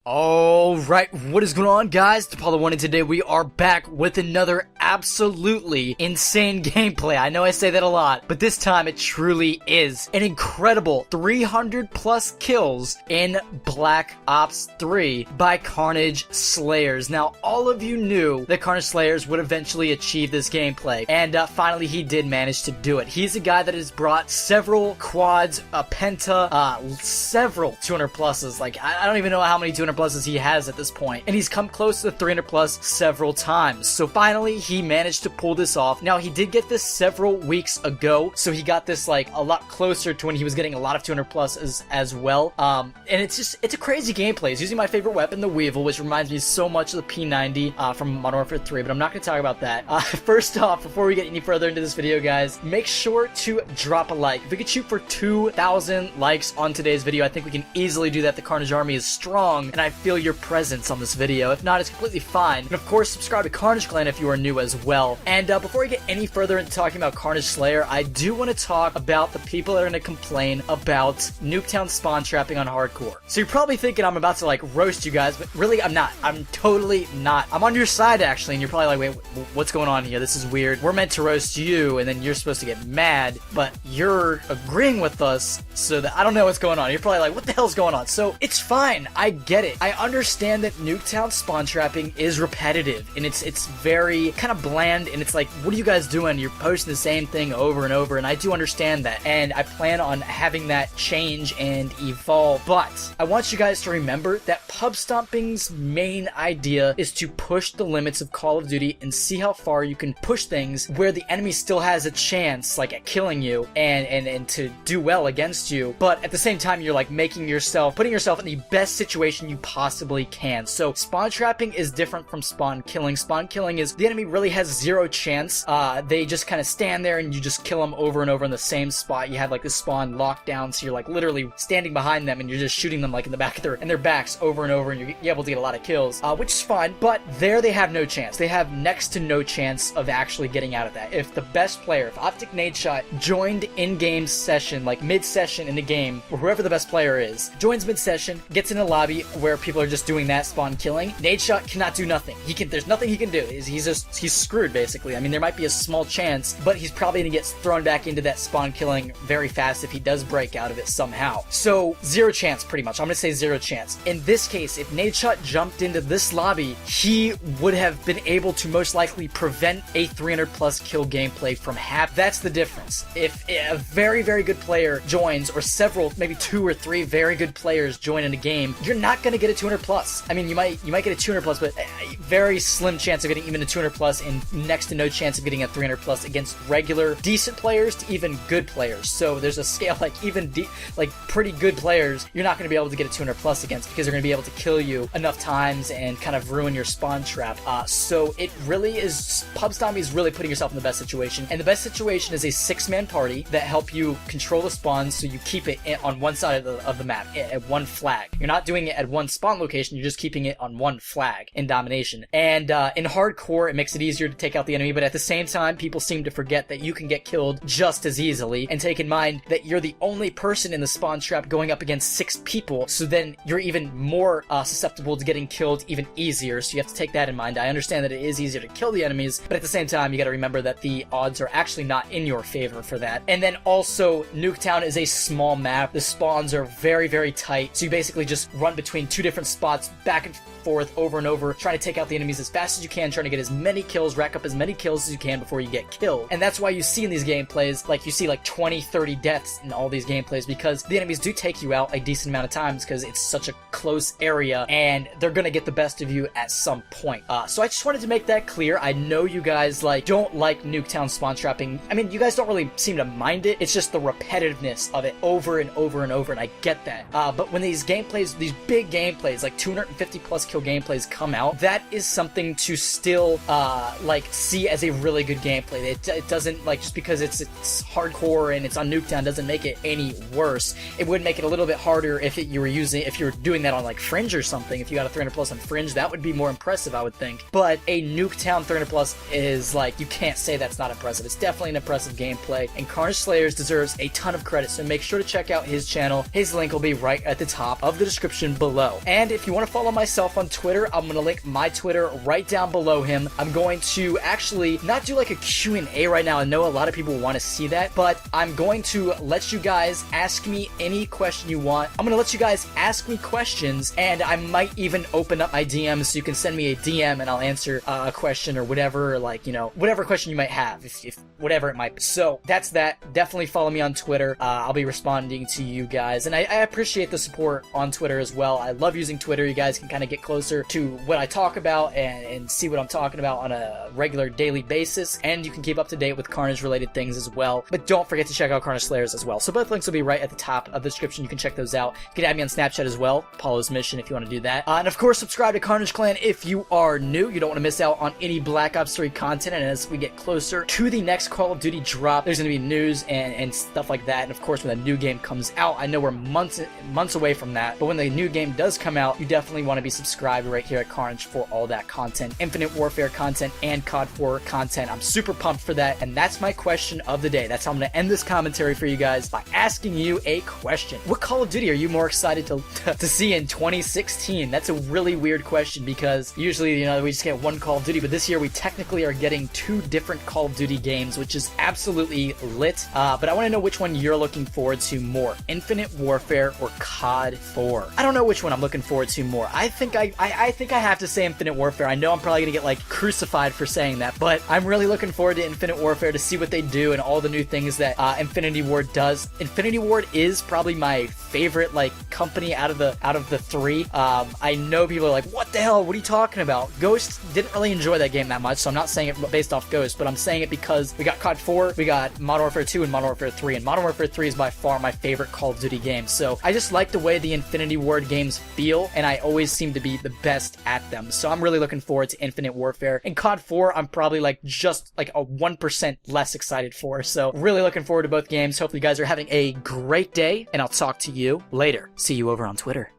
Alright, what is going on, guys? It's Apollo1, and today we are back with another absolutely insane gameplay. I know I say that a lot, but this time it truly is an incredible 300 plus kills in Black Ops 3 by Carnage Slayers. Now, all of you knew that Carnage Slayers would eventually achieve this gameplay, and finally he did manage to do it. He's a guy that has brought several quads, a penta, several 200 pluses. Like, I don't even know how many 200 pluses he has at this point, and he's come close to 300 plus several times. So finally he managed to pull this off. Now, he did get this several weeks ago, so he got this like a lot closer to when he was getting a lot of 200 plus as well. And it's a crazy gameplay. He's using my favorite weapon, the Weevil, which reminds me so much of the P90 from Modern Warfare 3, but I'm not going to talk about that. First off, before we get any further into this video, guys, make sure to drop a like. If we could shoot for 2,000 likes on today's video, I think we can easily do that. The Carnage army is strong, and I feel your presence on this video. If not, it's completely fine. And of course, subscribe to Carnage Clan if you are new as well. And before we get any further into talking about Carnage Slayer, I do want to talk about the people that are going to complain about Nuketown spawn trapping on hardcore. So you're probably thinking I'm about to like roast you guys, but really I'm not. I'm totally not. I'm on your side actually, and you're probably like, wait, what's going on here? This is weird. We're meant to roast you, and then you're supposed to get mad, but you're agreeing with us, so that I don't know what's going on. You're probably like, what the hell's going on? So it's fine. I get it. I understand that Nuketown spawn trapping is repetitive, and it's very kind of bland, and it's like, what are you guys doing? You're posting the same thing over and over, and I do understand that, and I plan on having that change and evolve, but I want you guys to remember that pub stomping's main idea is to push the limits of Call of Duty and see how far you can push things where the enemy still has a chance, like, at killing you and to do well against you, but at the same time you're like putting yourself in the best situation you possibly can. So spawn trapping is different from spawn killing. Spawn killing is the enemy really has zero chance. They just kind of stand there and you just kill them over and over in the same spot. You have like the spawn locked down, so you're like literally standing behind them and you're just shooting them like in the back of their backs over and over, and you're able to get a lot of kills, which is fine. But there they have no chance. They have next to no chance of actually getting out of that. If the best player, if Optic Nadeshot joined in-game session, like mid-session in the game, or whoever the best player is, joins mid-session, gets in a lobby where people are just doing that spawn killing, Nadeshot cannot do nothing. There's nothing he can do. He's screwed basically. I mean, there might be a small chance, but he's probably gonna get thrown back into that spawn killing very fast if he does break out of it somehow. So zero chance, pretty much. I'm gonna say zero chance. In this case, if Nadeshot jumped into this lobby, he would have been able to most likely prevent a 300 plus kill gameplay from happening. That's the difference. If a very, very good player joins, or several, maybe 2 or 3 very good players join in a game, you're not going to get a 200 plus. I mean, you might get a 200 plus, but a very slim chance of getting even a 200 plus, and next to no chance of getting a 300 plus against regular decent players to even good players. So there's a scale, like even pretty good players, you're not going to be able to get a 200 plus against, because they're going to be able to kill you enough times and kind of ruin your spawn trap. So it really is, pub stomping is really putting yourself in the best situation, and the best situation is a 6-man party that help you control the spawns, so you keep it on one side of the map at one flag. You're not doing it at one spawn location, you're just keeping it on one flag in Domination. And in hardcore, it makes it easier to take out the enemy, but at the same time, people seem to forget that you can get killed just as easily, and take in mind that you're the only person in the spawn trap going up against 6 people, so then you're even more susceptible to getting killed even easier, so you have to take that in mind. I understand that it is easier to kill the enemies, but at the same time, you gotta remember that the odds are actually not in your favor for that. And then also, Nuketown is a small map. The spawns are very, very tight, so you basically just run between 2 different spots, back and forth, over and over, trying to take out the enemies as fast as you can, trying to get as many kills, rack up as many kills as you can before you get killed. And that's why you see in these gameplays, like, you see like 20, 30 deaths in all these gameplays, because the enemies do take you out a decent amount of times, because it's such a close area, and they're gonna get the best of you at some point. So I just wanted to make that clear. I know you guys don't like Nuketown spawn trapping. I mean, you guys don't really seem to mind it. It's just the repetitiveness of it over and over and over, and I get that. But when these gameplays, these big gameplays, like 250 plus kill gameplays come out, that is something to still see as a really good gameplay. It doesn't, like, just because it's hardcore and it's on Nuketown doesn't make it any worse. It would make it a little bit harder if you were doing that on like Fringe or something. If you got a 300 plus on Fringe, that would be more impressive, I would think. But a Nuketown 300 plus is like, you can't say that's not impressive. It's definitely an impressive gameplay, and Carnage Slayers deserves a ton of credit, so make sure to check out his channel. His link will be right at the top of the description below. And if you want to follow myself on Twitter. I'm gonna link my Twitter right down below him. I'm going to actually not do like a Q&A right now. I know a lot of people want to see that, but I'm going to let you guys ask me any question you want. I'm gonna let you guys ask me questions, and I might even open up my DMs so you can send me a DM and I'll answer a question or whatever, like, you know, whatever question you might have, if whatever it might be. So that's that. Definitely follow me on Twitter. I'll be responding to you guys, and I appreciate the support on Twitter as well. I love using Twitter. You guys can kind of get closer to what I talk about and see what I'm talking about on a regular daily basis, and you can keep up to date with Carnage related things as well. But don't forget to check out Carnage Slayers as well. So both links will be right at the top of the description. You can check those out. You can add me on Snapchat as well, Apollo's Mission, if you want to do that. And of course, subscribe to Carnage Clan if you are new. You don't want to miss out on any Black Ops 3 content, and as we get closer to the next Call of Duty drop, there's going to be news and stuff like that. And of course, when the new game comes out, I know we're months away from that, but when the new game does come out, you definitely want to be subscribed right here at Carnage for all that content, Infinite Warfare content and COD 4 content. I'm super pumped for that, and that's my question of the day. That's how I'm going to end this commentary for you guys, by asking you a question. What Call of Duty are you more excited to see in 2016? That's a really weird question, because usually, you know, we just get one Call of Duty, but this year we technically are getting 2 different Call of Duty games, which is absolutely lit. But I want to know which one you're looking forward to more, Infinite Warfare or COD 4. I don't know which one I'm looking forward to more. I think I have to say Infinite Warfare. I know I'm probably gonna get like crucified for saying that, but I'm really looking forward to Infinite Warfare to see what they do and all the new things that Infinity Ward does. Infinity Ward is probably my favorite like company out of the 3. I know people are like, what the hell, what are you talking about? Ghost didn't really enjoy that game that much, so I'm not saying it based off Ghost, but I'm saying it because we got COD 4, we got Modern Warfare 2 and Modern Warfare 3, and Modern Warfare 3 is by far my favorite Call of Duty game. So I just like the way the Infinity Ward games feel, and I always seem to be the best at them. So I'm really looking forward to Infinite Warfare. And COD 4, I'm probably like just like a 1% less excited for. So really looking forward to both games. Hopefully you guys are having a great day, and I'll talk to you later. See you over on Twitter.